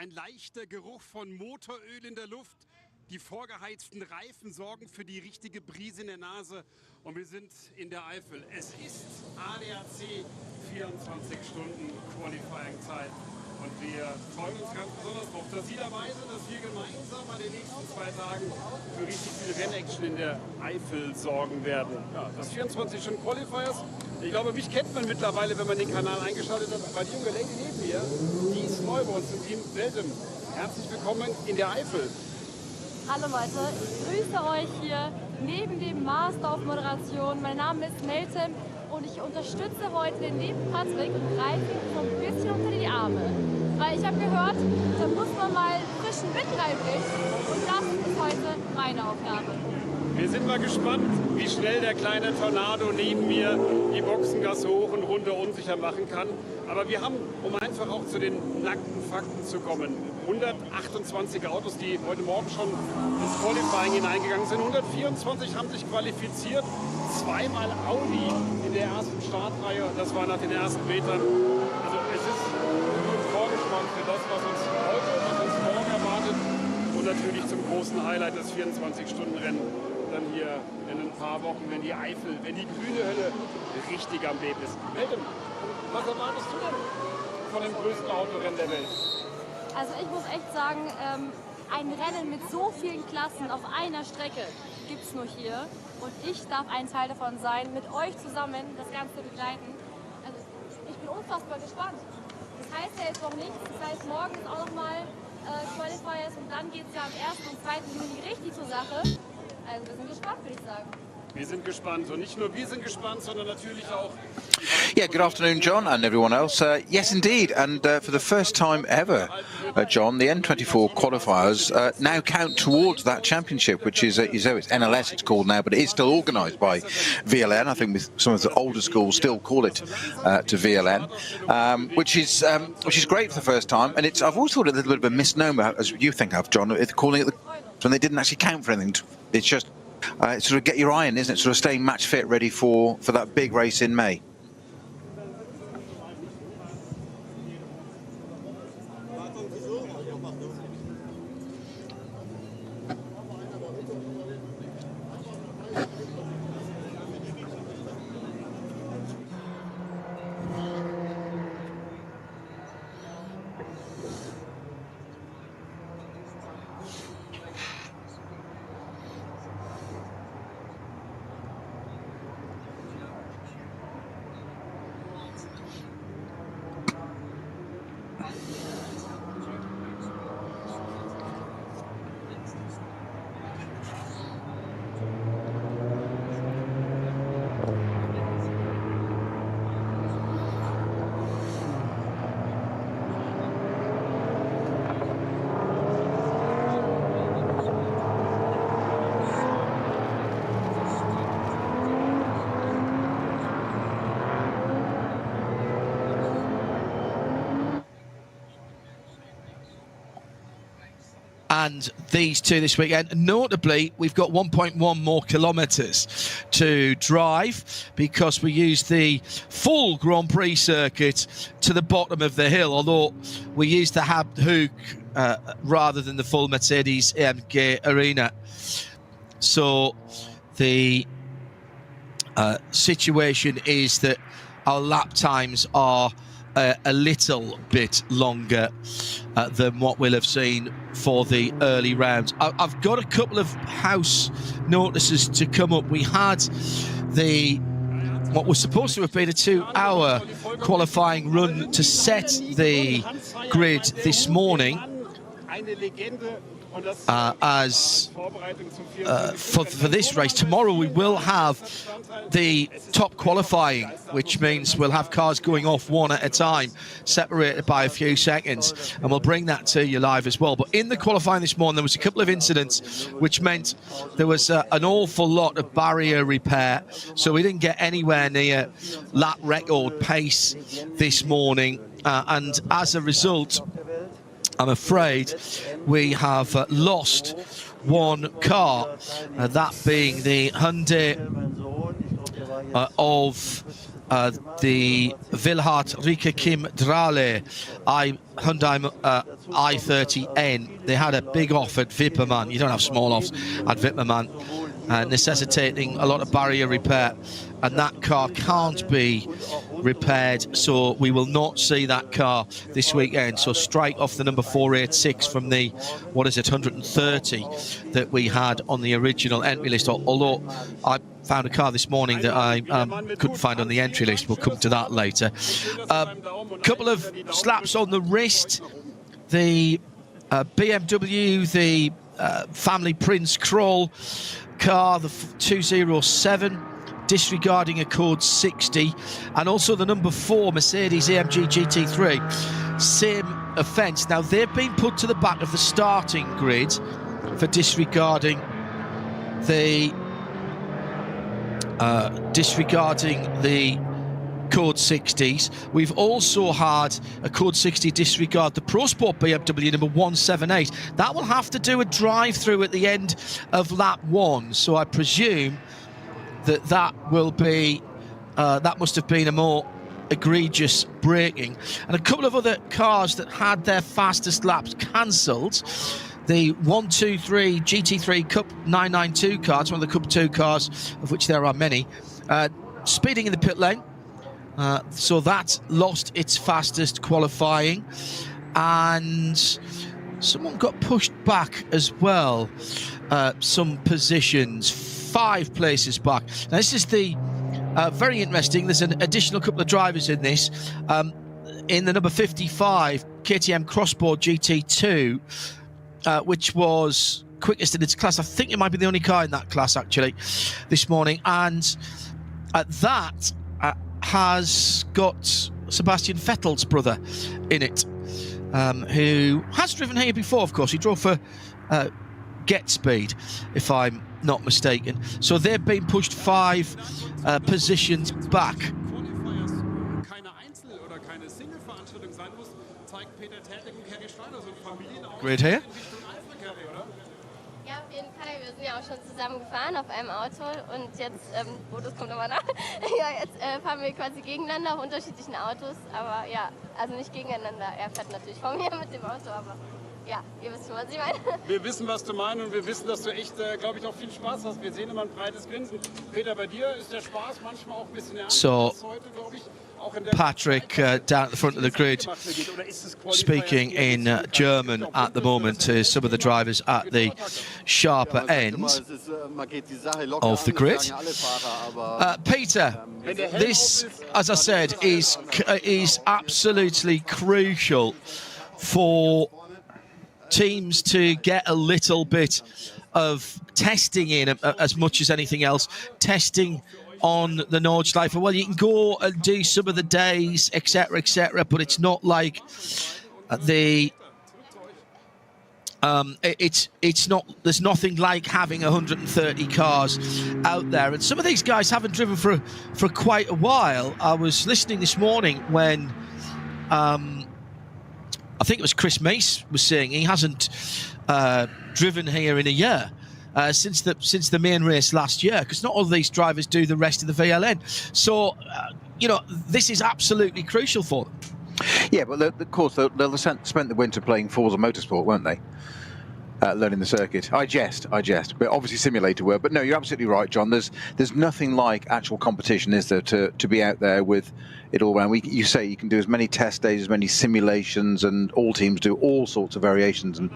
Ein leichter Geruch von Motoröl in der Luft. Die vorgeheizten Reifen sorgen für die richtige Brise in der Nase. Und wir sind in der Eifel. Es ist ADAC 24 Stunden Qualifying-Zeit. Und wir freuen uns ganz besonders drauf, dass Sie dabei sind, dass wir gemeinsam an den nächsten 2 Tagen für richtig viel Rennaction in der Eifel sorgen werden. Ja, das 24 Stunden Qualifiers. Ich glaube, mich kennt man mittlerweile, wenn man den Kanal eingeschaltet hat. Weil die junge Lady neben mir, die ist neu bei uns im Team. Welcome. Herzlich willkommen in der Eifel. Hallo Leute, ich grüße euch hier neben dem Master of Moderation. Mein Name ist Meltem und ich unterstütze heute den lieben Patrick und greife ihm so ein bisschen unter die Arme. Weil ich habe gehört, da muss man mal frischen Wind reinbringen und das ist heute meine Aufgabe. Wir sind mal gespannt, wie schnell der kleine Tornado neben mir die Boxengasse hoch und runter unsicher machen kann. Aber wir haben, um einfach auch zu den nackten Fakten zu kommen, 128 Autos, die heute Morgen schon ins Qualifying hineingegangen sind. 124 haben sich qualifiziert, zweimal Audi in der ersten Startreihe. Das war nach den ersten Metern. Also es ist nur ein Vorgeschmack für das, was uns heute, was uns morgen erwartet. Und natürlich zum großen Highlight des 24-Stunden-Rennen. Dann hier in ein paar Wochen, wenn die Eifel, wenn die grüne Hölle richtig am Leben ist. Meltem, was erwartest du denn von dem größten Autorennen der Welt? Also ich muss echt sagen, ein Rennen mit so vielen Klassen auf einer Strecke gibt es nur hier. Und ich darf ein Teil davon sein, mit euch zusammen das Ganze begleiten. Also ich bin unfassbar gespannt. Das heißt ja jetzt noch nichts. Das heißt, morgen ist auch nochmal Qualifiers und dann geht es ja am 1. und 2. Juni richtig zur Sache. Also wir sind gespannt, würde ich sagen. Wir sind gespannt und nicht nur wir sind gespannt, sondern natürlich auch. Yeah, good afternoon, John, and everyone else. Yes, indeed, and for the first time ever, John, the N24 qualifiers now count towards that championship, which is it's NLS it's called now, but it is still organised by VLN. I think with some of the older schools still call it to VLN, which is great for the first time. And I've always thought it a little bit of a misnomer, as you think of, John, calling it when they didn't actually count for anything. It's just sort of get your eye in, isn't it? Sort of staying match fit, ready for that big race in May. And these two this weekend. Notably, we've got 1.1 more kilometres to drive because we used the full Grand Prix circuit to the bottom of the hill, although we used the Hoek rather than the full Mercedes AMG arena. So the situation is that our lap times are a little bit longer than what we'll have seen for the early rounds. I've got a couple of house notices to come up. We had what was supposed to have been a 2-hour qualifying run to set the grid this morning. For this race. Tomorrow we will have the top qualifying, which means we'll have cars going off one at a time, separated by a few seconds, and we'll bring that to you live as well. But in the qualifying this morning, there was a couple of incidents which meant there was an awful lot of barrier repair, so we didn't get anywhere near lap record pace this morning, and as a result, I'm afraid we have lost one car, that being the Hyundai of the Wilhart Rike Kim Drale Hyundai i30N. They had a big off at Wipperman. You don't have small offs at Wipperman, necessitating a lot of barrier repair, and that car can't be repaired, so we will not see that car this weekend. So strike off the number 486 from the, 130 that we had on the original entry list, although I found a car this morning that I couldn't find on the entry list. We'll come to that later. Couple of slaps on the wrist. The BMW, the family Prince Kroll car, the 207, disregarding a code 60, and also the number 4 Mercedes AMG GT3, same offence. Now they've been put to the back of the starting grid for disregarding the code 60s. We've also had a code 60 disregard the Pro Sport BMW number 178. That will have to do a drive-through at the end of lap 1, so I presume that will be that must have been a more egregious braking. And a couple of other cars that had their fastest laps cancelled. The 123 GT3 Cup 992 car, it's one of the Cup 2 cars, of which there are many, speeding in the pit lane. So that lost its fastest qualifying, and someone got pushed back as well, some positions, 5 places back. Now this is the very interesting. There's an additional couple of drivers in this. In the number 55 KTM Crossboard GT2, which was quickest in its class. I think it might be the only car in that class actually this morning, and that has got Sebastian Vettel's brother in it, who has driven here before, of course. He drove for Get Speed, if I'm not mistaken. So they've been pushed 5 positions back. Grid here. Ja, auf jeden Fall. Wir sind ja auch schon zusammen gefahren auf einem Auto und jetzt, das kommt nochmal nach. Ja, jetzt fahren wir quasi gegeneinander auf unterschiedlichen Autos, aber ja, also nicht gegeneinander. Er fährt natürlich vor mir mit dem Auto, aber ja, ihr wisst schon, was ich meine. Wir wissen, was du meinst, und wir wissen, dass du echt, glaube ich, auch viel Spaß hast. Wir sehen immer ein breites Grinsen. Peter, bei dir ist der Spaß manchmal auch ein bisschen ernster als heute, glaube ich. Patrick down at the front of the grid, speaking in German at the moment to some of the drivers at the sharper end of the grid. Peter, this, as I said, is absolutely crucial for teams to get a little bit of testing in, as much as anything else, testing on the Nordschleife. Well, you can go and do some of the days, etc., but it's not like the it's not, there's nothing like having 130 cars out there, and some of these guys haven't driven for quite a while. I was listening this morning when I think it was Chris Mace was saying he hasn't driven here in a year. Since the main race last year, because not all of these drivers do the rest of the VLN. So, this is absolutely crucial for them. Yeah, but of course they'll spent the winter playing Forza Motorsport, won't they? Learning the circuit. I jest, but obviously simulator work. But no, you're absolutely right, John. There's nothing like actual competition, is there, to be out there with it all around. You say you can do as many test days, as many simulations, and all teams do all sorts of variations and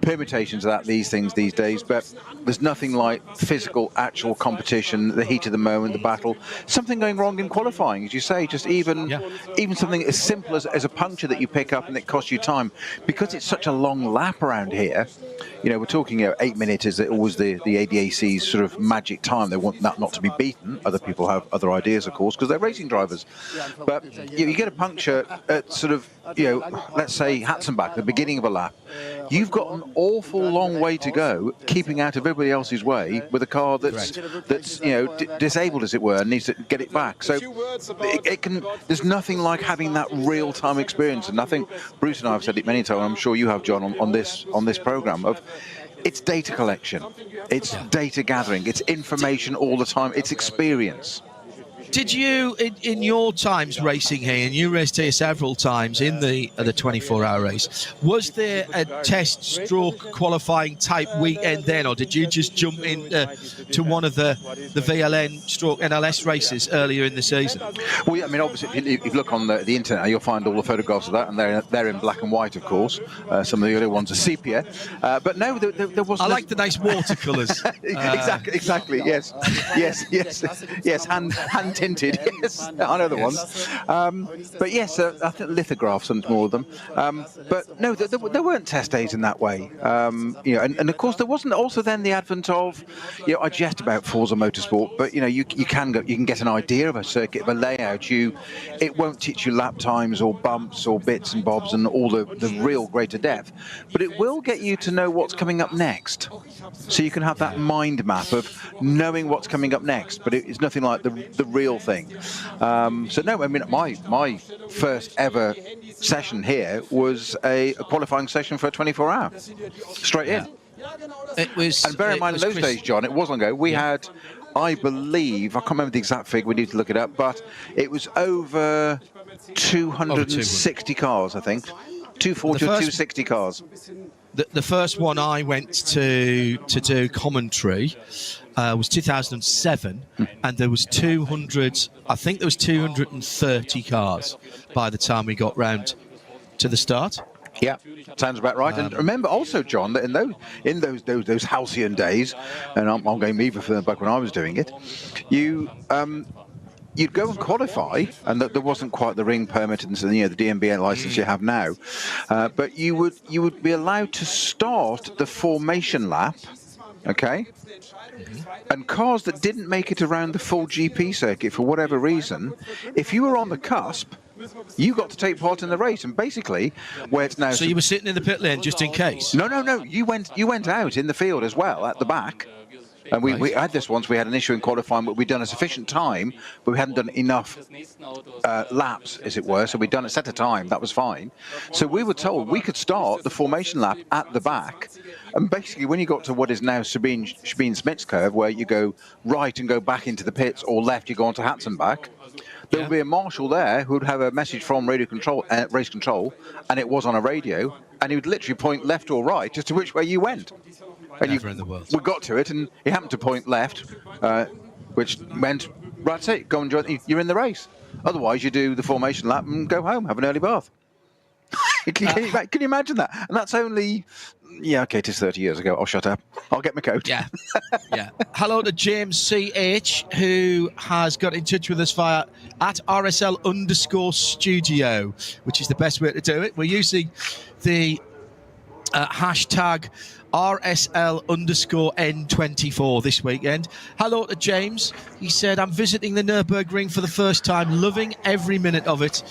permutations of these days. But there's nothing like physical, actual competition, the heat of the moment, the battle. Something going wrong in qualifying, as you say, just even something as simple as a puncture that you pick up and it costs you time, because it's such a long lap around here. We're talking 8 minutes is always the ADAC's sort of magic time. They want that not to be beaten. Other people have other ideas, of course, because they're racing drivers. But you get a puncture at sort of, let's say Hatzenbach, the beginning of a lap. You've got an awful long way to go, keeping out of everybody else's way with a car that's disabled, as it were, and needs to get it back. So there's nothing like having that real-time experience. And I think Bruce and I have said it many times. I'm sure you have, John, on this program. It's data collection, it's data gathering, it's information all the time, it's experience. Did you, in your times racing here, and you raced here several times in the 24-hour race, was there a test stroke qualifying type weekend then, or did you just jump in to one of the VLN stroke NLS races earlier in the season? Well, yeah, I mean, obviously, if you look on the internet, you'll find all the photographs of that, and they're in black and white, of course. Some of the other ones are sepia. But no, there wasn't. I like the nice watercolours. Exactly. Yes. Hand tinted. Yes, I know the ones. But yes, I think lithographs and more of them. But no, there weren't test days in that way. And of course there wasn't also then the advent of, I jest about Forza Motorsport, but you can get an idea of a circuit, of a layout. It won't teach you lap times or bumps or bits and bobs and all the real greater depth, but it will get you to know what's coming up next. So you can have that mind map of knowing what's coming up next, but it's nothing like the real thing. So no, I mean, my first ever session here was a qualifying session for a 24-hour, straight in. It was, and bear in mind, in those days, John, it wasn't ago. We had, I believe, I can't remember the exact figure. We need to look it up, but it was over 260 cars, I think, 240 or 260 cars. The first one I went to do commentary was 2007, and there was 230 cars by the time we got round to the start. Yeah, sounds about right. And remember also, John, that in those halcyon days, and I'm going even further back when I was doing it, you'd go and qualify, and there wasn't quite the ring permit and the DMBA license you have now, but you would be allowed to start the formation lap, okay? And cars that didn't make it around the full GP circuit for whatever reason, if you were on the cusp, you got to take part in the race. And basically, where it's now... So you were sitting in the pit lane just in case? No. You went out in the field as well, at the back. And we had this once. We had an issue in qualifying, but we'd done a sufficient time, but we hadn't done enough laps, as it were. So we'd done a set of time. That was fine. So we were told we could start the formation lap at the back. And basically, when you got to what is now Sabine-Smith's curve, where you go right and go back into the pits, or left, you go onto Hatzenbach, there would be a marshal there who would have a message from radio control, race control, and it was on a radio, and he would literally point left or right as to which way you went. And Never in the world. We got to it, and he happened to point left, which meant, right, that's it, go and join, you're in the race. Otherwise, you do the formation lap and go home, have an early bath. Can you imagine that? And that's only... Yeah, okay, it is 30 years ago. I'll shut up. I'll get my coat. Yeah. Hello to James CH, who has got in touch with us via @RSL_studio, which is the best way to do it. We're using the hashtag RSL_N24 this weekend. Hello to James. He said, I'm visiting the Nürburgring for the first time, loving every minute of it.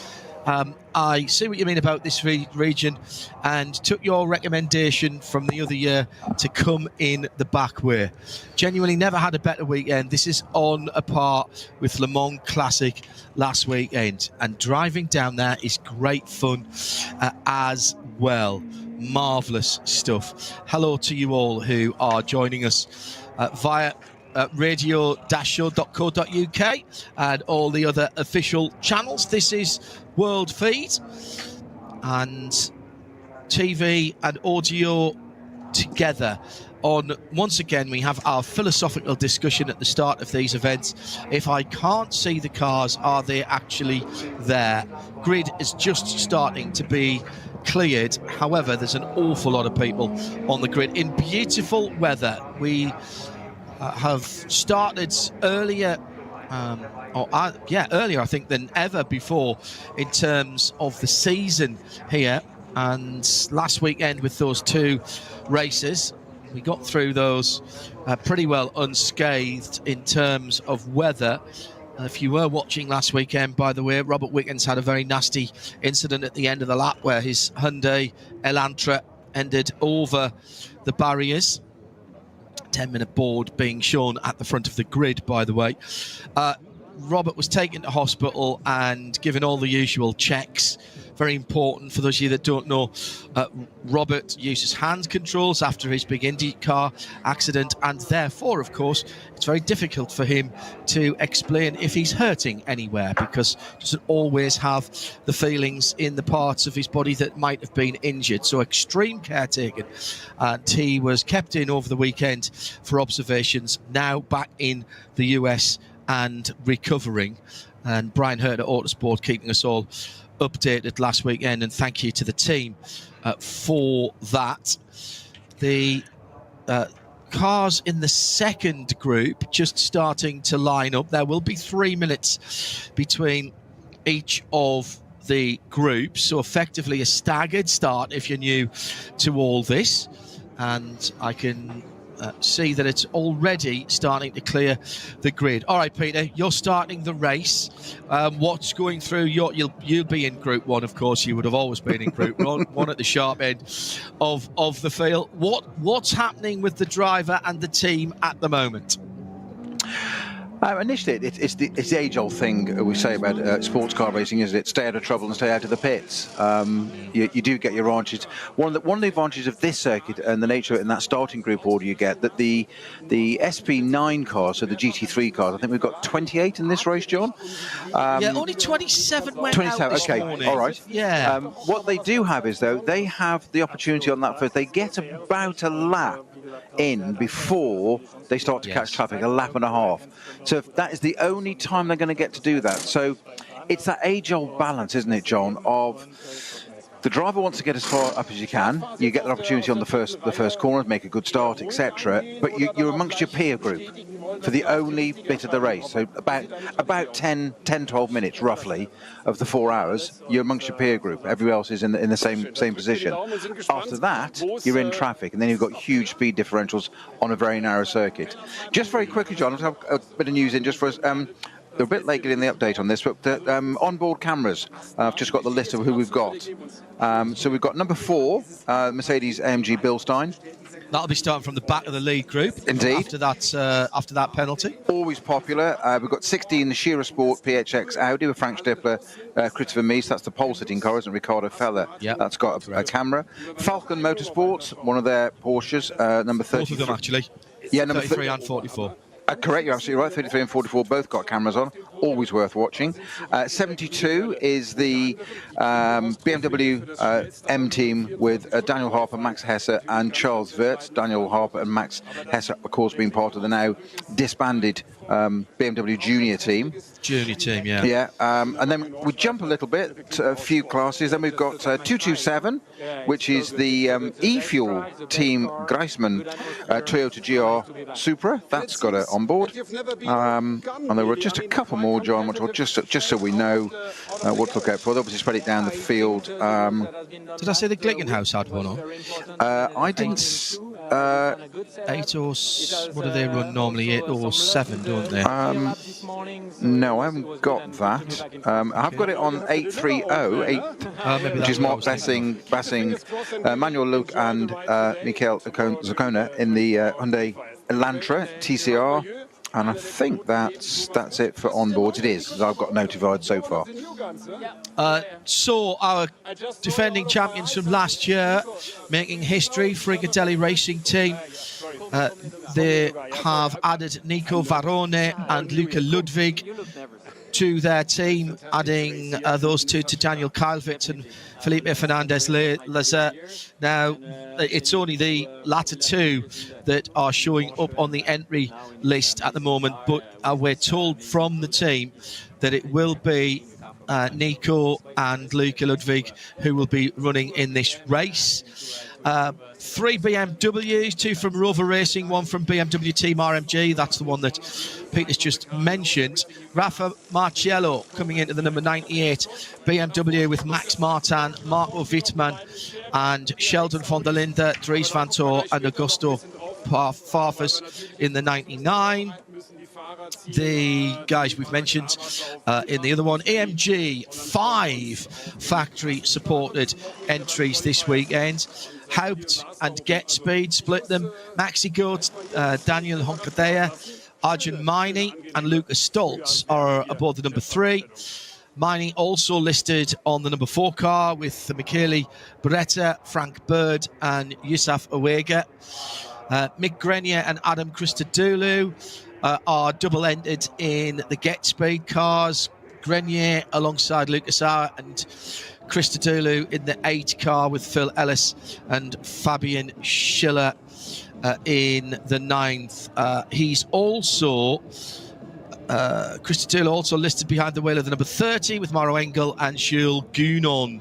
I see what you mean about this region, and took your recommendation from the other year to come in the back way. Genuinely never had a better weekend. This is on a par with Le Mans Classic last weekend, and driving down there is great fun as well. Marvellous stuff. Hello to you all who are joining us via radio-show.co.uk and all the other official channels. This is World Feed, and TV and audio together on. Once again, we have our philosophical discussion at the start of these events. If I can't see the cars, are they actually there? Grid is just starting to be cleared. However, there's an awful lot of people on the grid in beautiful weather. We have started earlier, earlier I think than ever before in terms of the season here. And last weekend with those two races, we got through those pretty well unscathed in terms of weather. If you were watching last weekend, by the way, Robert Wickens had a very nasty incident at the end of the lap where his Hyundai Elantra ended over the barriers. 10-minute board being shown at the front of the grid, by the way. Robert was taken to hospital and given all the usual checks. Very important for those of you that don't know, Robert uses hand controls after his big IndyCar accident, and therefore, of course, it's very difficult for him to explain if he's hurting anywhere, because he doesn't always have the feelings in the parts of his body that might have been injured. So extreme care taken, and he was kept in over the weekend for observations, now back in the US and recovering. And Brian Hurt at Autosport keeping us all updated last weekend, and thank you to the team for that. The cars in the second group just starting to line up. There will be 3 minutes between each of the groups, so effectively a staggered start if you're new to all this. And I can see that it's already starting to clear the grid. All right, Peter, you're starting the race. What's going through you'll be in Group 1, of course. You would have always been in Group 1 at the sharp end of the field. What's happening with the driver and the team at the moment? Initially, it's the age-old thing we say about sports car racing, isn't it? Stay out of trouble and stay out of the pits. You do get your advantages. One of the advantages of this circuit and the nature in that starting group order you get, that the SP9 cars, so the GT3 cars, I think we've got 28 in this race, John. Yeah, only 27 went 27, out this okay, morning. all right. Yeah. What they do have is, though, they have the opportunity on that first. They get about a lap in before they start to catch traffic, a lap and a half. So if that is the only time they're going to get to do that. So it's that age-old balance, isn't it, John, of the driver wants to get as far up as you can. You get the opportunity on the first corner, make a good start, etc. But you're amongst your peer group for the only bit of the race. So about 10, 12 minutes, roughly, of the 4 hours, you're amongst your peer group. Everyone else is in the same position. After that, you're in traffic, and then you've got huge speed differentials on a very narrow circuit. Just very quickly, John, let's have a bit of news in just for us. They're a bit late getting the update on this, but the onboard cameras, I've just got the list of who we've got. So we've got number 4, Mercedes AMG Bilstein. That'll be starting from the back of the lead group. Indeed. After that penalty. Always popular. We've got 16, the Shearer Sport PHX Audi with Frank Stippler, Christopher Mies. That's the pole-sitting car, isn't it? Ricardo Feller. Yep. That's got a camera. Falcon Motorsports, one of their Porsches, number 33. Both of them, actually. Yeah, number 33 and 44. Correct, you're absolutely right. 33 and 44 both got cameras on. Always worth watching. 72 is the BMW M team with Daniel Harper, Max Hesse and Charles Wirtz. Daniel Harper and Max Hesse, of course, being part of the now disbanded BMW Junior team. Junior team, yeah. Yeah, and then we jump a little bit, a few classes. Then we've got 227, which is the e-fuel team Greisman Toyota GR Supra. That's got it on board. And there were just a couple more, John, which I'll just so we know what to look out for. They'll obviously spread it down the field. Did I say the Glickenhaus had one on? I didn't. 8 or what do they run normally? 8 or 7, don't they? No, I haven't got that. I've got it on 830, which is Mark Bassing, Manuel Luke and Michael Zakona in the Hyundai Elantra TCR. And I think that's it for onboards. It is, as I've got notified so far. So our defending champions from last year making history, Frigadelli Racing Team. They have added Nico Varone and Luca Ludwig to their team, adding those two to Daniel Kalvitz and Felipe Fernandez-Lazer. Now, it's only the latter two that are showing up on the entry list at the moment, but we're told from the team that it will be Nico and Luca Ludwig who will be running in this race. 3 BMWs, 2 from Rover Racing, 1 from BMW Team RMG. That's the one that Peter's just mentioned. Rafa Marciello coming into the number 98 BMW with Max Martin, Marco Wittmann and Sheldon von der Linde, Dries van Tor and Augusto Farfus in the 99. The guys we've mentioned in the other one. AMG, 5 factory supported entries this weekend. Haupt and Get Speed split them. Maxi Goat, Daniel Honkadea Arjun Maini and Lucas Stoltz are aboard the number 3. Maini also listed on the number 4 car with Michele Beretta, Frank Bird and Yusuf Owega. Mick Grenier and Adam Christodoulou are double-ended in the Get Speed cars. Grenier alongside Lucas Auer and Christodoulou in the 8 car with Phil Ellis and Fabian Schiller in the 9th. He's also Christodoulou also listed behind the wheel of the number 30 with Maro Engel and Jules Gounon.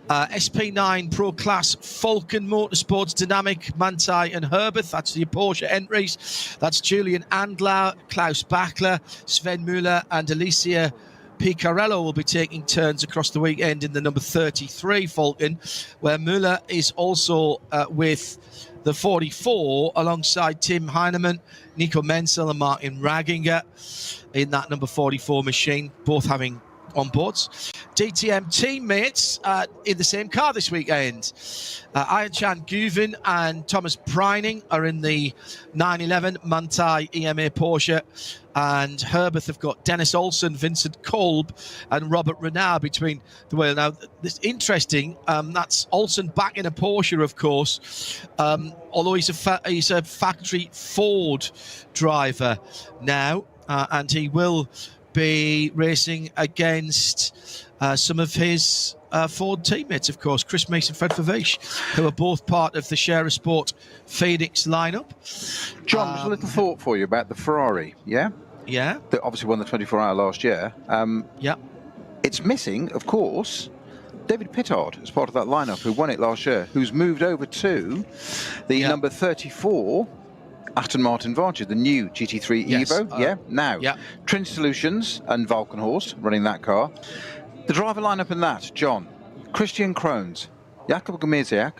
SP9 Pro Class Falcon Motorsports Dynamic, Manthey and Herbert. That's the Porsche entries. That's Julian Andlau, Klaus Bachler, Sven Müller and Alicia Picarello will be taking turns across the weekend in the number 33 Falcon, where Müller is also with the 44 alongside Tim Heinemann, Nico Menzel and Martin Raginger in that number 44 machine, both having onboards. DTM teammates in the same car this weekend. Ayan Guven and Thomas Breining are in the 911 Manthey EMA Porsche, and Herbert have got Dennis Olsen, Vincent Kolb and Robert Renard between the wheel. Now, this interesting, that's Olsen back in a Porsche, of course, although he's a factory Ford driver now, and he will be racing against some of his Ford teammates, of course, Chris Mason, Fred Favish, who are both part of the Share of Sport Phoenix lineup. John, just a little thought for you about the Ferrari, yeah? Yeah. That obviously won the 24-hour last year. Yeah. It's missing, of course, David Pittard as part of that lineup, who won it last year, who's moved over to the number 34 Aston Martin Vantage, the new GT3 Evo. Now, Trinity Solutions and Valkenhorst running that car. The driver lineup in that, John, Christian Krones, Jakob Gmesiak,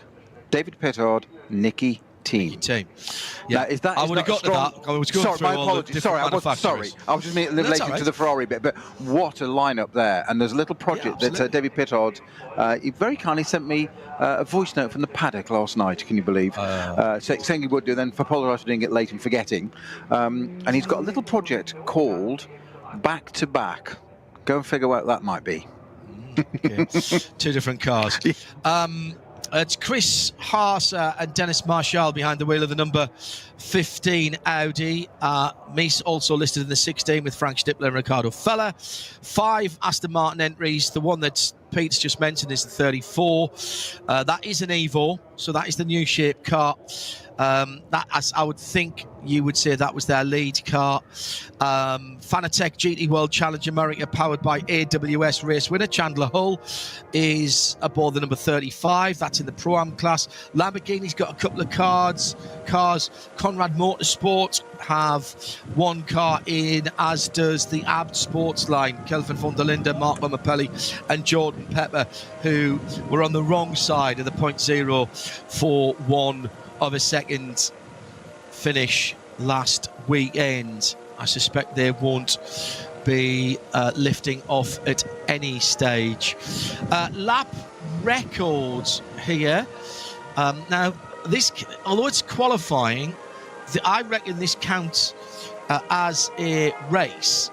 David Pittard, Nicky Team. Yeah, now, is that, I would have got strong... to that. I was going sorry, through my all apologies. the Sorry, I was just relating to the Ferrari bit, but what a lineup there. And there's a little project that David Pittard, he very kindly sent me a voice note from the paddock last night, can you believe? Saying he would do, then apologised for doing it late and forgetting. And he's got a little project called Back to Back. Go and figure out what that might be. Okay. 2 different cars. It's Chris Haase and Dennis Marshall behind the wheel of the number 15 Audi. Mies also listed in the 16 with Frank Stippler and Ricardo Feller. 5 Aston Martin entries. The one that Pete's just mentioned is the 34. That is an Evo, so that is the new shape car. That, as I would think you would say, that was their lead car. Fanatec GT World Challenge America, powered by AWS race winner Chandler Hull, is aboard the number 35. That's in the Pro-Am class. Lamborghini's got a couple of cars. Conrad Motorsport have 1 car in, as does the Abt Sports line. Kelvin von der Linde, Mark Lomapelli and Jordan Pepper, who were on the wrong side of the 0.041 of a second finish last weekend. I suspect they won't be lifting off at any stage. Lap records here. Now, this, although it's qualifying, I reckon this counts as a race.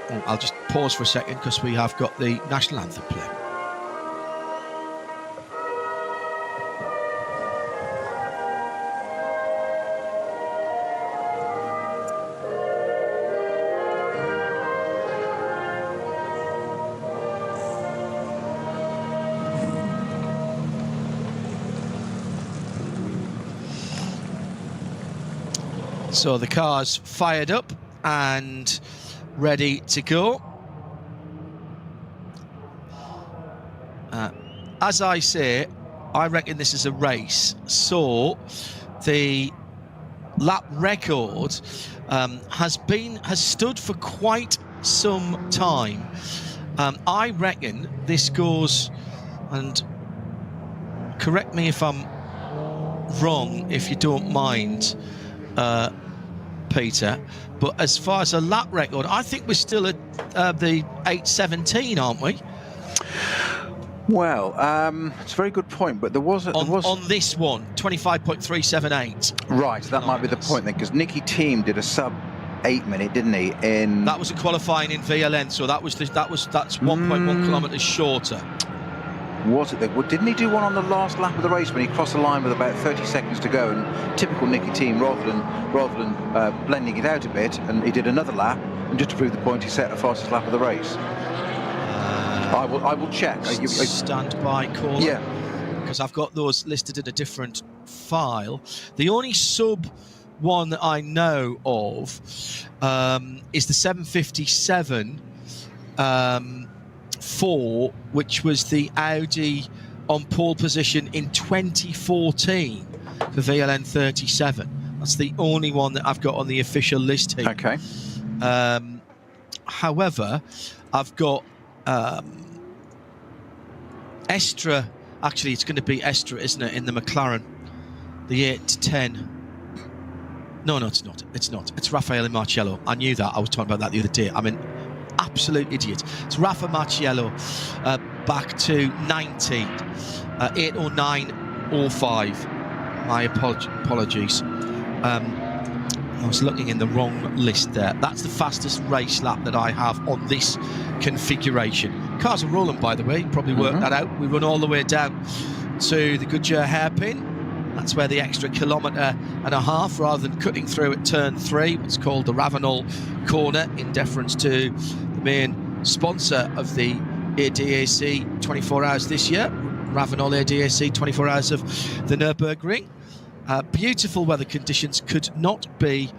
Oh, I'll just pause for a second because we have got the national anthem playing. So the car's fired up and ready to go. As I say, I reckon this is a race. So the lap record has stood for quite some time. I reckon this goes, and correct me if I'm wrong, if you don't mind, Peter, but as far as a lap record, I think we're still at the 8:17, aren't we? Well, it's a very good point, but there was on this one 25.378. Right, that might be the point then, because Nicky Thiem did a sub 8 minute, didn't he? In that was a qualifying in VLN, so that's 1.1 kilometres shorter. Was it? Well, didn't he do one on the last lap of the race when he crossed the line with about 30 seconds to go? And typical Nicky Thiem, rather than blending it out a bit, and he did another lap, and just to prove the point, he set the fastest lap of the race. I will check. Stand by, caller. Yeah, because I've got those listed in a different file. The only sub one that I know of is the 757 4, which was the Audi on pole position in 2014 for VLN 37. That's the only one that I've got on the official list here. okay. However, I've got Estra. Actually, it's going to be Estra, isn't it, in the McLaren, the 8 to 10. No, it's not. It's not. It's Raffaele Marciello. I knew that. I was talking about that the other day. I'm an absolute idiot. It's Rafa Marciello back to 90, 8:09:05. My apologies. I was looking in the wrong list there. That's the fastest race lap that I have on this configuration. Cars are rolling, by the way. You probably worked that out. We run all the way down to the Goodyear hairpin. That's where the extra 1.5 kilometres, rather than cutting through at turn 3, what's called the Ravenel corner, in deference to the main sponsor of the ADAC 24 hours this year, Ravenel ADAC 24 hours of the Nürburgring. Beautiful weather conditions, could not be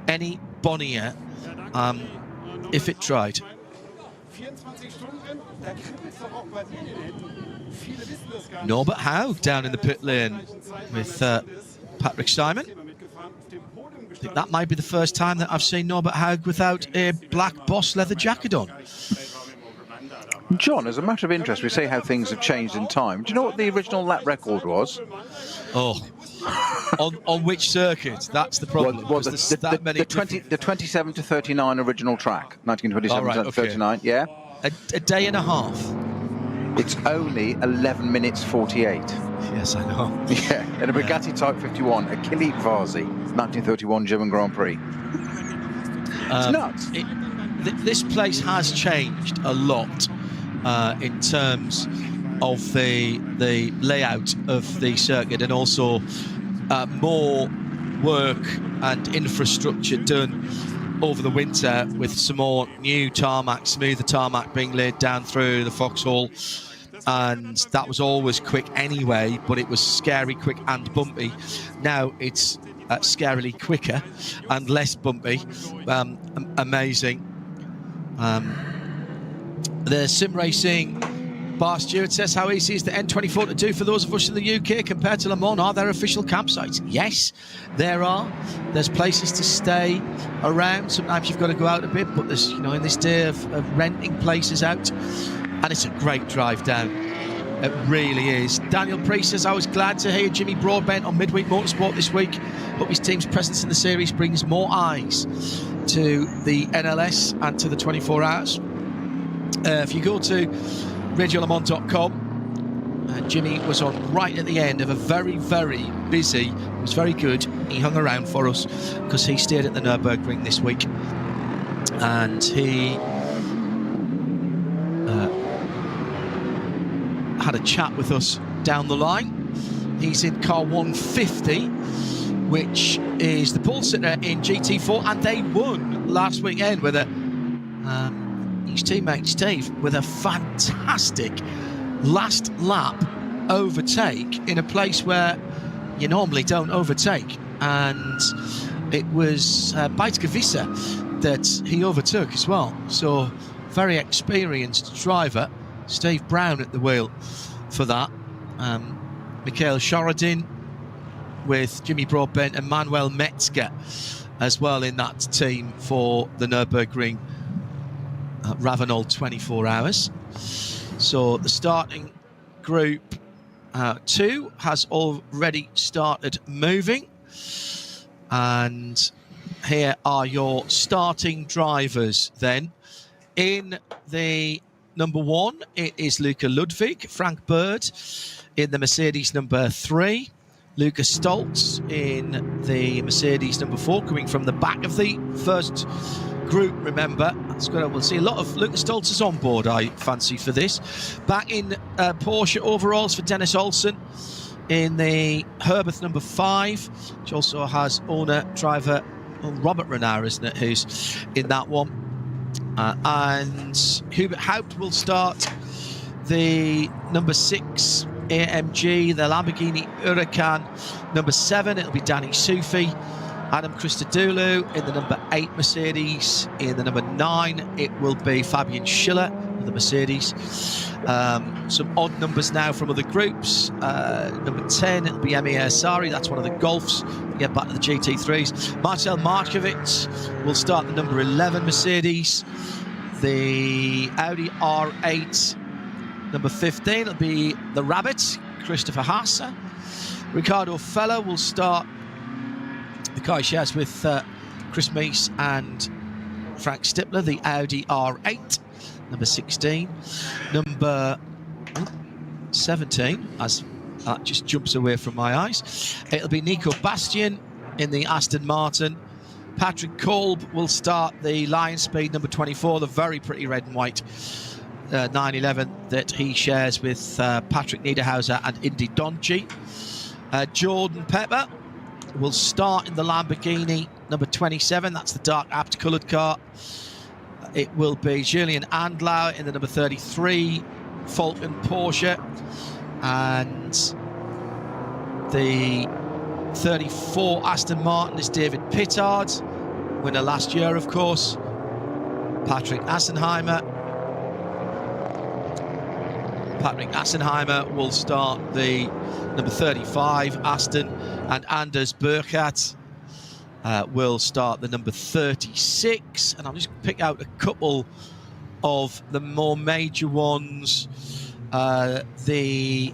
any bonnier if it tried. Norbert Haug down in the pit lane with Patrick Simon. I think that might be the first time that I've seen Norbert Haug without a black Boss leather jacket on. John, as a matter of interest, we say how things have changed in time. Do you know what the original lap record was? Oh, on which circuit? That's the problem. Well, the 27 to 39 original track, 1927 to 39, yeah? A day and a half. It's only 11 minutes 48. Yes, I know. Yeah, in a Bugatti Type 51, a Achille Varzi, 1931 German Grand Prix. It's nuts. This place has changed a lot in terms of the layout of the circuit, and also more work and infrastructure done over the winter, with some more new tarmac, smoother tarmac being laid down through the foxhole. And that was always quick anyway, but it was scary quick and bumpy. Now it's scarily quicker and less bumpy. Amazing. The sim racing Bar Stewart says, how easy is the N24 to do for those of us in the UK compared to Le Mans? Are there official campsites? Yes, there are. There's places to stay around. Sometimes you've got to go out a bit, but there's, in this day of renting places out, and it's a great drive down. It really is. Daniel Priest says, I was glad to hear Jimmy Broadbent on Midweek Motorsport this week. Hope his team's presence in the series brings more eyes to the NLS and to the 24 hours. If you go to radiolemans.com, Jimmy was on right at the end of a very, very busy, it was very good. He hung around for us because he stayed at the Nürburgring this week, and he had a chat with us down the line. He's in car 150, which is the pole sitter in GT4, and they won last weekend with his teammate Steve with a fantastic last lap overtake in a place where you normally don't overtake, and it was Beitgewisse that he overtook as well. So very experienced driver, Steve Brown at the wheel for that. Mikhail Shorodin with Jimmy Broadbent and Manuel Metzger as well in that team for the Nürburgring Ravenel 24 hours. So the starting group 2 has already started moving, and here are your starting drivers then. In the number 1, it is Luca Ludwig, Frank Bird in the Mercedes number 3, Luca Stoltz in the Mercedes number 4, coming from the back of the first group, remember. We'll see a lot of Luca Stoltz is on board, I fancy, for this. Back in Porsche overalls for Dennis Olsen in the Herbeth number 5, which also has owner, driver, Robert Renard, isn't it, who's in that one. And Hubert Haupt will start the number 6 AMG, the Lamborghini Huracan number 7. It'll be Danny Sufi. Adam Christodoulou in the number 8 Mercedes. In the number 9, it will be Fabian Schiller with the Mercedes. Some odd numbers now from other groups. Number 10, it'll be Emir Sari. That's one of the Golfs. We get back to the GT3s. Marcel Markovic will start the number 11 Mercedes. The Audi R8, number 15, it'll be the Rabbit, Christopher Haase. Ricardo Feller will start the car he shares with Chris Meese and Frank Stippler, the Audi R8, number 16. Number 17, as that just jumps away from my eyes, it'll be Nico Bastian in the Aston Martin. Patrick Kolb will start the Lion Speed number 24, the very pretty red and white 911 that he shares with Patrick Niederhauser and Indy Donji. Jordan Pepper will start in the Lamborghini number 27. That's the dark apt coloured car. It will be Julian Andlau in the number 33 Falcon Porsche, and the 34 Aston Martin is David Pittard, winner last year, of course. Patrick Assenheimer will start the number 35 Aston, and Anders Burkhardt will start the number 36. And I'll just pick out a couple of the more major ones. The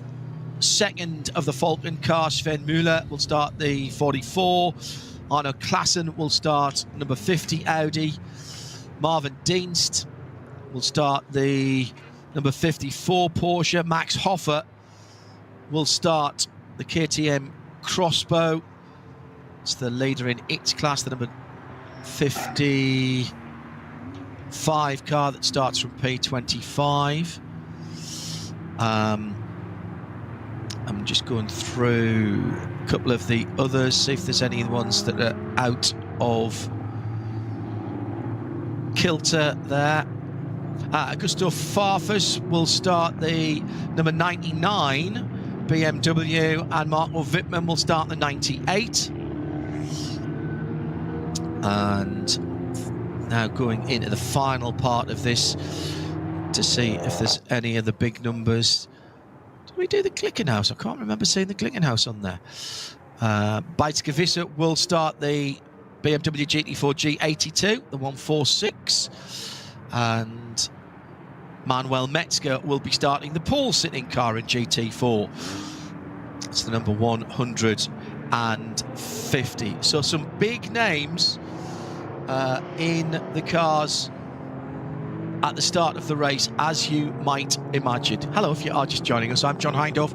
second of the Falcon car, Sven Müller, will start the 44. Arno Klassen will start number 50 Audi. Marvin Dienst will start the number 54 Porsche. Max Hoffer will start the KTM Crossbow. It's the leader in its class, the number 55 car that starts from P25. I'm just going through a couple of the others, see if there's any ones that are out of kilter there. Augusto Farfus will start the number 99 BMW, and Marco Wittmann will start the 98. And now going into the final part of this to see if there's any of the big numbers. Did we do the Glickenhaus? I can't remember seeing the Glickenhaus on there. Beitske will start the BMW GT4 G82, the 146. And Manuel Metzger will be starting the Paul-sitting car in GT4. It's the number 150. So some big names in the cars at the start of the race, as you might imagine. Hello, if you are just joining us, I'm John Hindhaugh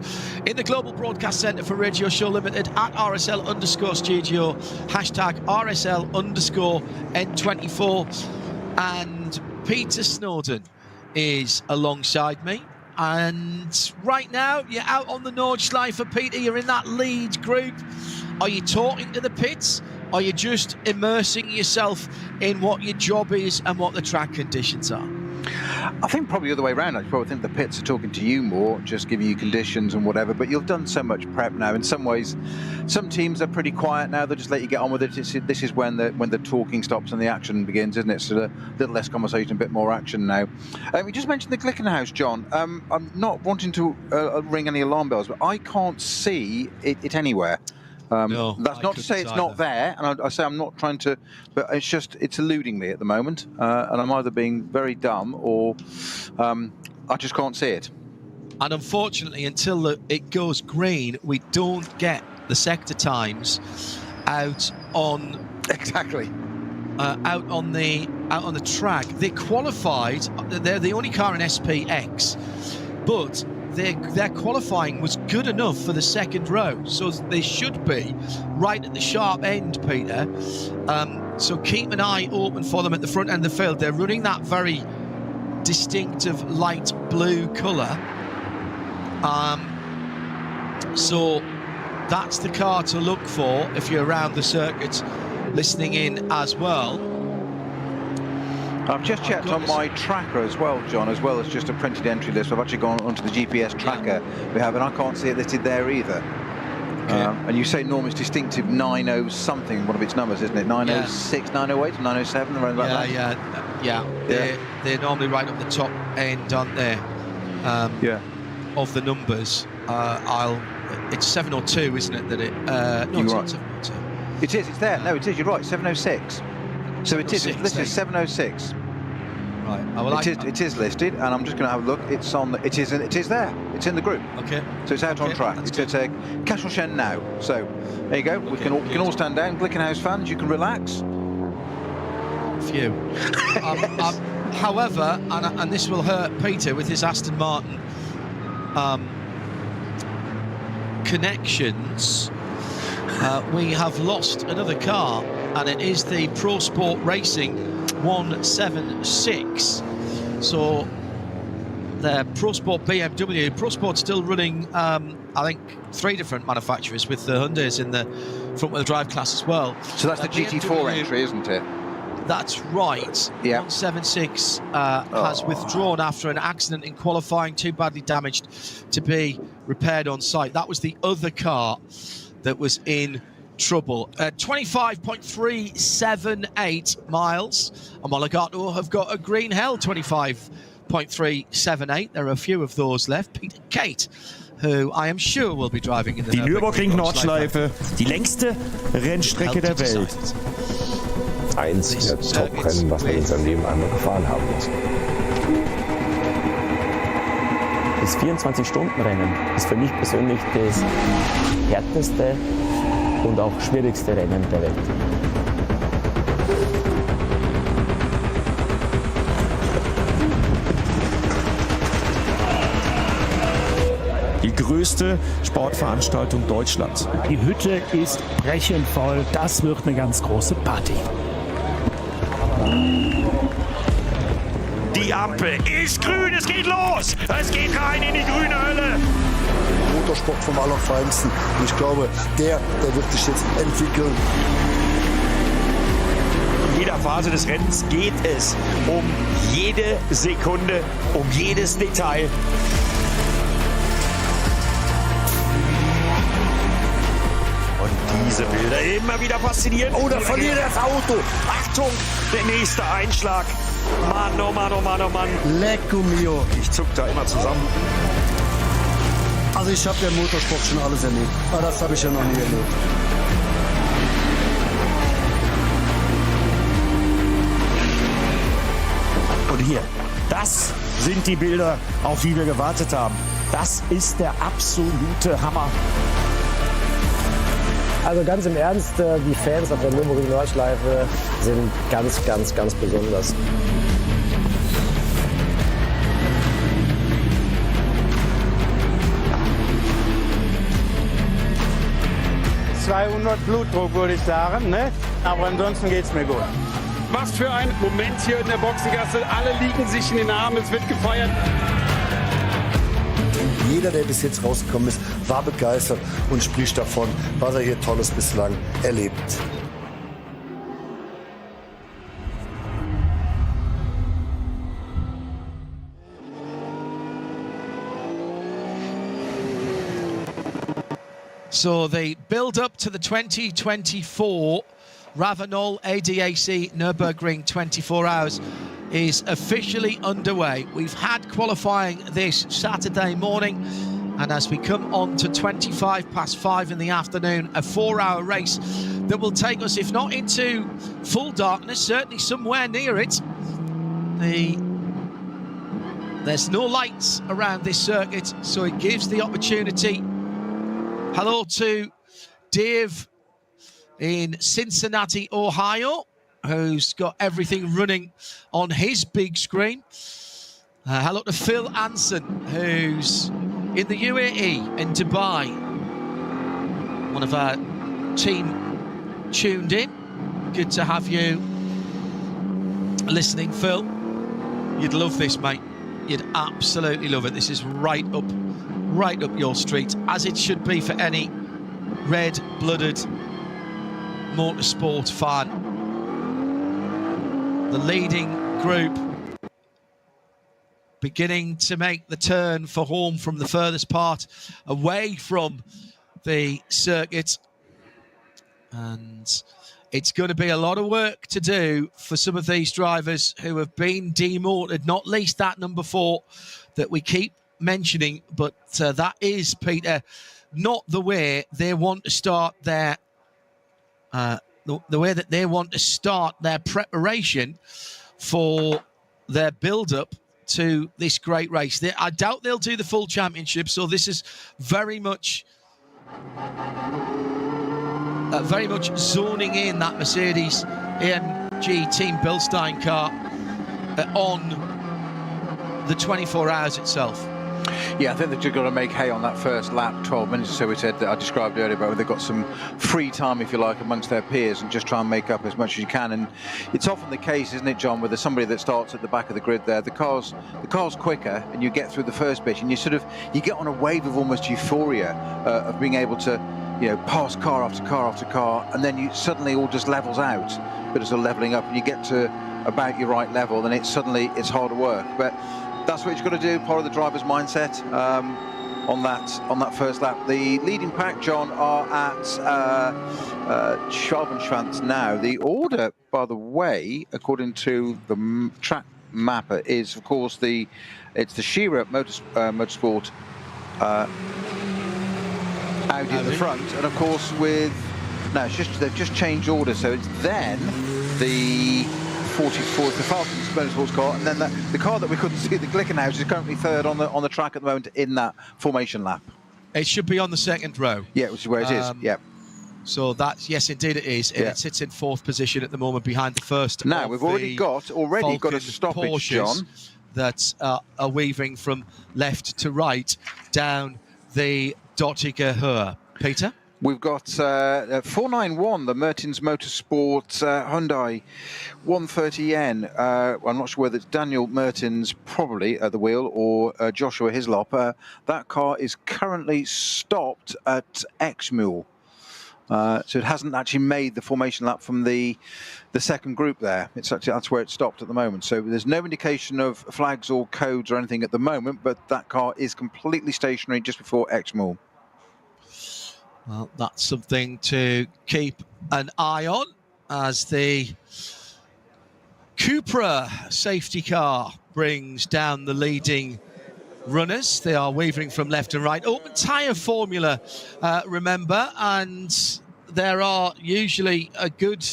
in the Global Broadcast Centre for Radio Show Limited at RSL_studio, hashtag RSL_N24. And Peter Snowden is alongside me. And right now, you're out on the Nordschleife, Peter. You're in that lead group. Are you talking to the pits? Are you just immersing yourself in what your job is and what the track conditions are? I think probably the other way around. I probably think the pits are talking to you more, just giving you conditions and whatever. But you've done so much prep now. In some ways, some teams are pretty quiet now. They'll just let you get on with it. This is when the talking stops and the action begins, isn't it? So a little less conversation, a bit more action now. We just mentioned the Glickenhaus, John. I'm not wanting to ring any alarm bells, but I can't see it anywhere. No, that's not to say it's not there, and I say I'm not trying to, but it's eluding me at the moment, and I'm either being very dumb or I just can't see it. And unfortunately, until it goes green, we don't get the sector times out on exactly out on the track. They qualified. They're the only car in SPX, but their qualifying was good enough for the second row, so they should be right at the sharp end, Peter. So keep an eye open for them at the front end of the field. They're running that very distinctive light blue colour. So that's the car to look for if you're around the circuit listening in as well. I've just checked on my tracker as well, John, as well as just a printed entry list. I've actually gone onto the GPS tracker we have, and I can't see it listed there either. Okay. And you say Norm is distinctive 90 something, one of its numbers, isn't it? 906, 908, 907, around about that? Yeah. They're normally right up the top end, aren't they? Of the numbers. It's 702, isn't it? That it? No, it's not 702. It is. It's there. No, it is. You're right. 706. So it is. This is 706. Right. It is listed, and I'm just going to have a look. It's on. It is there. It's in the group. Okay. So it's out on track. It's at Kasselchen now. So there you go. We can all stand down. Glickenhaus fans, you can relax. Phew. However, and this will hurt Peter with his Aston Martin connections. We have lost another car, and it is the Pro Sport Racing 176. So the Pro Sport BMW. Pro Sport's still running, I think, 3 different manufacturers with the Hyundais in the front-wheel drive class as well. So that's the GT4 entry, isn't it? That's right. Yeah. 176 has withdrawn after an accident in qualifying, too badly damaged to be repaired on site. That was the other car that was in trouble. 25.378 miles. And Molegato have got a green hell 25.378. There are a few of those left. Peter Kate, who I am sure will be driving in the Die Nürburgring-Nordschleife, die längste Rennstrecke der Welt. Eins der Top-Rennen, was man in seinem Leben einmal gefahren haben muss. Das 24-Stunden-Rennen ist für mich persönlich das härteste und auch schwierigste Rennen der Welt. Die größte Sportveranstaltung Deutschlands. Die Hütte ist brechend voll. Das wird eine ganz große Party. Die Ampel ist grün, es geht los! Es geht rein in die grüne Hölle! Motorsport vom Allerfeinsten. Und ich glaube, der wird sich jetzt entwickeln. In jeder Phase des Rennens geht es um jede Sekunde, um jedes Detail. Und diese Bilder immer wieder passieren. Oh, da verliert das Auto. Achtung, der nächste Einschlag. Mann, oh Mann, oh Mann, oh Mann. Lecco mio. Ich zuck da immer zusammen. Also ich habe ja im Motorsport schon alles erlebt. Aber das habe ich ja noch nie erlebt. Und hier, das sind die Bilder, auf die wir gewartet haben. Das ist der absolute Hammer. Also ganz im Ernst, die Fans auf der Nürburgring-Nordschleife sind ganz, ganz, ganz besonders. Blutdruck, würde ich sagen, ne? Aber ansonsten geht's mir gut. Was für ein Moment hier in der Boxengasse. Alle liegen sich in den Armen, es wird gefeiert. Jeder, der bis jetzt rausgekommen ist, war begeistert und spricht davon, was er hier Tolles bislang erlebt. So the build-up to the 2024 Ravenol ADAC Nürburgring 24 hours is officially underway. We've had qualifying this Saturday morning, and as we come on to 5:25 in the afternoon, a 4-hour race that will take us, if not into full darkness, certainly somewhere near it. There's no lights around this circuit, so it gives the opportunity. Hello to Dave in Cincinnati, Ohio. who's got everything running on his big screen. Hello to Phil Anson, who's in the UAE, in Dubai. One of our team tuned in. Good to have you listening, Phil. You'd love this, mate. You'd absolutely love it. This is right up your street, as it should be for any red-blooded motorsport fan. The leading group beginning to make the turn for home from the furthest part away from the circuit. And it's going to be a lot of work to do for some of these drivers who have been demoted, not least that number 4 that we keep mentioning. But that is, Peter, not the way they want to start their the way that they want to start their preparation for their build-up to this great race. I doubt they'll do the full championship, so this is very much zoning in that Mercedes AMG Team Bilstein car on the 24 hours itself. Yeah, I think they've just got to make hay on that first lap, 12 minutes or so we said that I described earlier, but they've got some free time, if you like, amongst their peers and just try and make up as much as you can. And it's often the case, isn't it, John, where there's somebody that starts at the back of the grid there. The car's quicker, and you get through the first bit, and you get on a wave of almost euphoria of being able to, pass car after car after car, and then you suddenly all just levels out, but it's a leveling up, and you get to about your right level, then it's harder work. But that's what you've got to do, part of the driver's mindset on that first lap. The leading pack, John, are at Schwalbenschwanz now. The order, by the way, according to the track mapper, is of course it's the Shearer Motorsport Audi at the front, and of course they've just changed order, so it's then the 44, the Falcons Motorsports car, and then the car that we couldn't see, the Glickenhaus, is currently third on the track at the moment in that formation lap. It should be on the second row. Yeah, which is where it is. Yeah. So that's, yes, indeed it is. Yeah. It sits in 4th position at the moment behind the first. Now we've already got a stoppage, Porsches, John, that are weaving from left to right down the Dottiger Höhe. Peter? We've got 491, the Mertens Motorsport Hyundai 130N. I'm not sure whether it's Daniel Mertens probably at the wheel or Joshua Hislop. That car is currently stopped at Exmühl. So it hasn't actually made the formation lap from the second group there. That's where it stopped at the moment. So there's no indication of flags or codes or anything at the moment, but that car is completely stationary just before Exmühl. Well, that's something to keep an eye on as the Cupra safety car brings down the leading runners. They are wavering from left and right. Open tyre formula, remember, and there are usually a good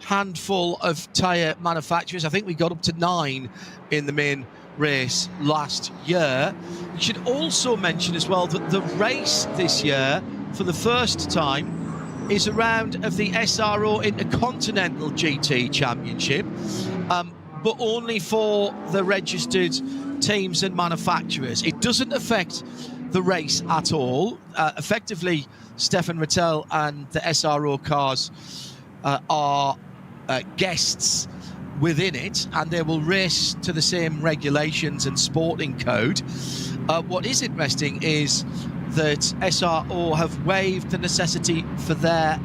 handful of tyre manufacturers. I think we got up to 9 in the main race last year. We should also mention as well that the race this year, for the first time, is a round of the SRO Intercontinental GT Championship, but only for the registered teams and manufacturers. It doesn't affect the race at all. Effectively, Stefan Rattel and the SRO cars are guests within it, and they will race to the same regulations and sporting code. What is interesting is that SRO have waived the necessity for their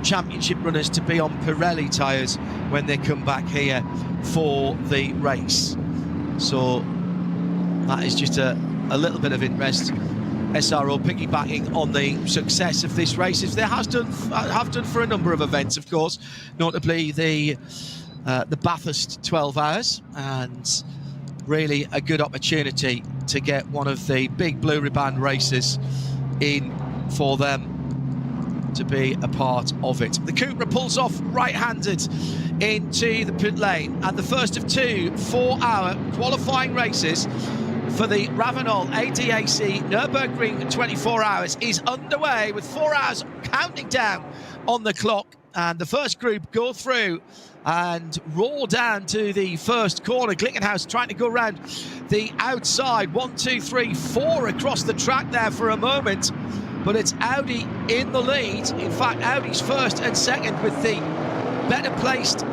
championship runners to be on Pirelli tyres when they come back here for the race. So that is just a little bit of interest. SRO piggybacking on the success of this race, as they have done for a number of events, of course, notably the Bathurst 12 hours, and really a good opportunity to get one of the big blue ribbon races in for them to be a part of it. The Cupra pulls off right-handed into the pit lane, and the first of 2 4-hour qualifying races for the Ravenol ADAC Nürburgring 24 hours is underway, with 4 hours counting down on the clock and the first group go through and roll down to the first corner. Glickenhaus trying to go around the outside. 1, 2, 3, 4 across the track there for a moment, but it's Audi in the lead. In fact, Audi's first and second with the better placed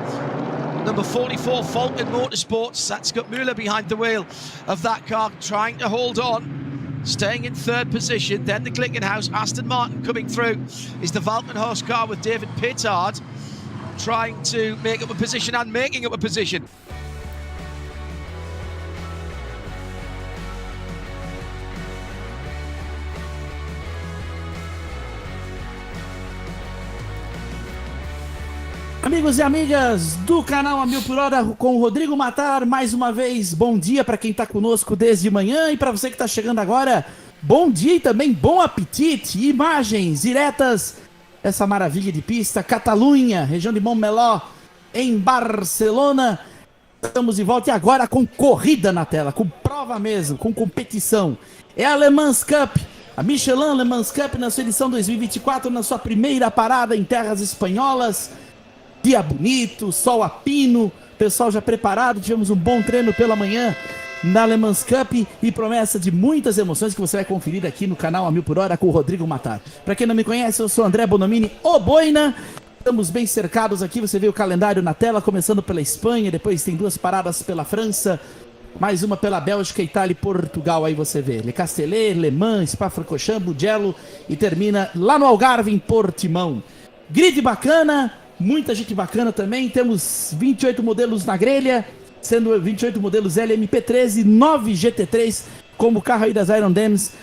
number 44 Falcon Motorsports. That's got Müller behind the wheel of that car, trying to hold on, staying in third position. Then the Glickenhaus, Aston Martin coming through is the Valkenhorst car with David Pittard trying to make up a position and making up a position. Amigos e amigas do canal A Mil por Hora com o Rodrigo Matar, mais uma vez, bom dia para quem está conosco desde manhã e para você que está chegando agora, bom dia e também bom apetite. Imagens diretas, essa maravilha de pista, Catalunha, região de Montmeló, em Barcelona. Estamos de volta e agora com corrida na tela, com prova mesmo, com competição. É a Le Mans Cup, a Michelin Le Mans Cup na sua edição 2024, na sua primeira parada em terras espanholas. Dia bonito, sol a pino, pessoal já preparado, tivemos um bom treino pela manhã na Le Mans Cup e promessa de muitas emoções que você vai conferir aqui no canal A Mil por Hora com o Rodrigo Matar. Para quem não me conhece, eu sou André Bonomini, o Boina. Estamos bem cercados aqui, você vê o calendário na tela, começando pela Espanha, depois tem 2 paradas pela França, mais uma pela Bélgica, Itália e Portugal, aí você vê. Le Castellet, Le Mans, Spa-Francorchamps, Mugello e termina lá no Algarve, em Portimão. Grid bacana, muita gente bacana também, temos 28 modelos na grelha, sendo 28 modelos LMP13, 9 GT3, como o carro aí das Iron Dams,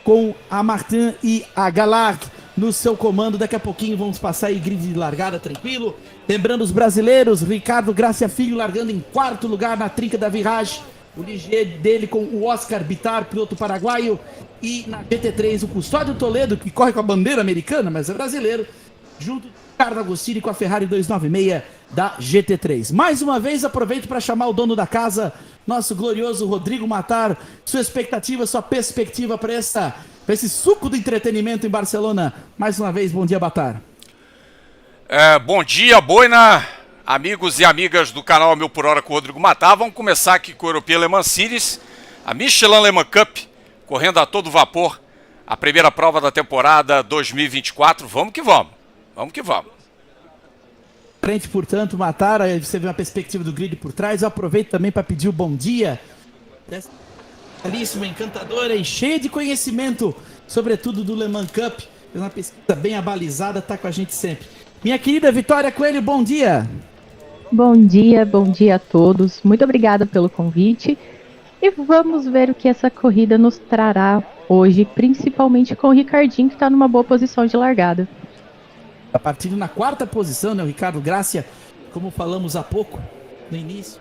com a Martin e a Galag no seu comando. Daqui a pouquinho vamos passar aí grid de largada tranquilo. Lembrando os brasileiros, Ricardo Gracia Filho largando em 4º lugar na trinca da viragem, o Ligier dele com o Oscar Bitar, piloto paraguaio, e na GT3 o Custódio Toledo, que corre com a bandeira americana, mas é brasileiro, junto com Ricardo Agostini com a Ferrari 296 da GT3. Mais uma vez aproveito para chamar o dono da casa, nosso glorioso Rodrigo Matar. Sua expectativa, sua perspectiva para esse suco do entretenimento em Barcelona. Mais uma vez, bom dia, Matar. Bom dia, Boina, amigos e amigas do canal A Mil por Hora com o Rodrigo Matar. Vamos começar aqui com o European Le Mans Series, a Michelin Le Mans Cup, correndo a todo vapor, a primeira prova da temporada 2024. Vamos que vamos. Vamos que vamos. Frente, portanto, Matar, você vê uma perspectiva do grid por trás. Eu aproveito também para pedir o bom dia dessa belíssima, encantadora e cheia de conhecimento, sobretudo do Le Mans Cup. Fez uma pesquisa bem abalizada, está com a gente sempre. Minha querida Vitória Coelho, bom dia. Bom dia a todos. Muito obrigada pelo convite. E vamos ver o que essa corrida nos trará hoje, principalmente com o Ricardinho, que está numa boa posição de largada. A partir na 4ª posição, né, o Ricardo Gracia, como falamos há pouco, no início.